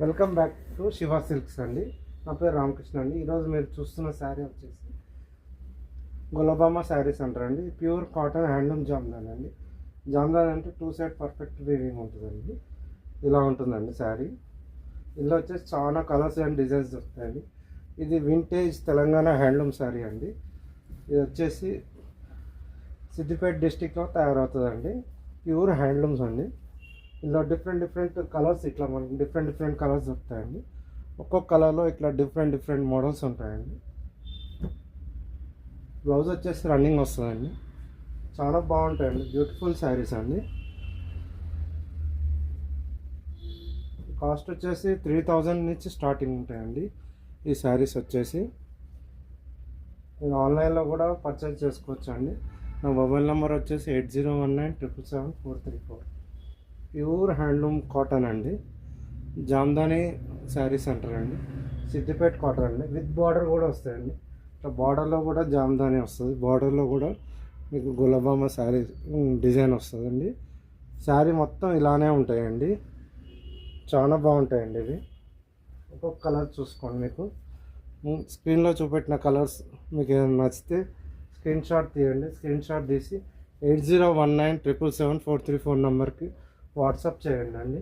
Welcome back to Shiva silks అండి. నా పేరు రామకృష్ణ అండి. ఈరోజు మీరు చూస్తున్న శారీ వచ్చేసి గులబామా శారీస్ అంటారండి. ప్యూర్ కాటన్ హ్యాండ్లూమ్ జామ్దాన్ అండి. జామ్దాన్ అంటే 2 సైడ్ పర్ఫెక్ట్ వీవింగ్ ఉంటుందండి. ఇలా ఉంటుందండి శారీ. ఇందులో వచ్చేసి చాలా కలర్స్ అండ్ డిజైన్స్ దొరుకుతాయండి. ఇది వింటేజ్ తెలంగాణ హ్యాండ్లూమ్ శారీ అండి. ఇది వచ్చేసి సిద్దిపేట డిస్టిక్లో తయారవుతుందండి. ప్యూర్ హ్యాండ్లూమ్స్ అండి. ఇందులో డిఫరెంట్ కలర్స్ ఇట్లా మనకి డిఫరెంట్ కలర్స్ దొరుకుతాయండి. ఒక్కొక్క కలర్లో ఇట్లా డిఫరెంట్ మోడల్స్ ఉంటాయండి. బ్లౌజ్ వచ్చేసి రన్నింగ్ వస్తుందండి. చాలా బాగుంటాయండి. బ్యూటిఫుల్ శారీస్ అండి. కాస్ట్ వచ్చేసి 3000 నుంచి స్టార్టింగ్ ఉంటాయండి ఈ శారీస్ వచ్చేసి. నేను ఆన్లైన్లో కూడా పర్చేజ్ చేసుకోవచ్చు అండి. నా మొబైల్ నెంబర్ వచ్చేసి 8019777434. ప్యూర్ హ్యాండ్లూమ్ కాటన్ అండి. జామ్దాని శారీస్ అంటారండి. సిద్దిపేట కాటన్ అండి. విత్ బార్డర్ కూడా వస్తాయండి. ఇట్లా బార్డర్లో కూడా జామ్దాని వస్తుంది. బార్డర్లో కూడా మీకు గులబామా శారీ డిజైన్ వస్తుందండి. శారీ మొత్తం ఇలానే ఉంటాయండి. చాలా బాగుంటాయండి ఇవి. ఒక్కొక్క కలర్ చూసుకోండి. మీకు స్క్రీన్లో చూపెట్టిన కలర్స్ మీకు ఏమైనా నచ్చితే స్క్రీన్ షాట్ తీయండి. స్క్రీన్ షాట్ తీసి 8019777434 నెంబర్కి వాట్సాప్ చేయండి అండి.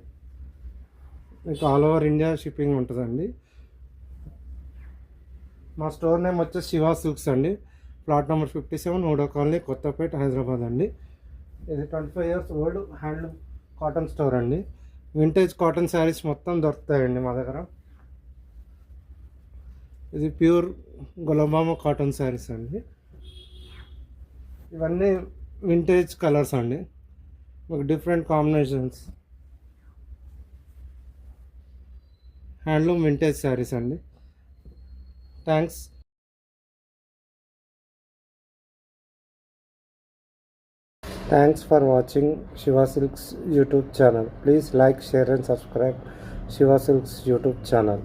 మీకు ఆల్ ఓవర్ ఇండియా షిప్పింగ్ ఉంటుందండి. మా స్టోర్ నేమ్ వచ్చేసి శివ సిల్క్స్ అండి. Plot number 57, HUDA colony, Kothapet, Hyderabad అండి. ఇది 25 years old handloom cotton store అండి. వింటేజ్ కాటన్ శారీస్ మొత్తం దొరుకుతాయండి మా దగ్గర. ఇది ప్యూర్ గులబామా కాటన్ శారీస్ అండి. ఇవన్నీ వింటేజ్ కలర్స్ అండి. మీకు different combinations handloom vintage sarees అండి. Thanks for watching Shiva Silks YouTube channel. Please like, share and subscribe Shiva Silks YouTube channel.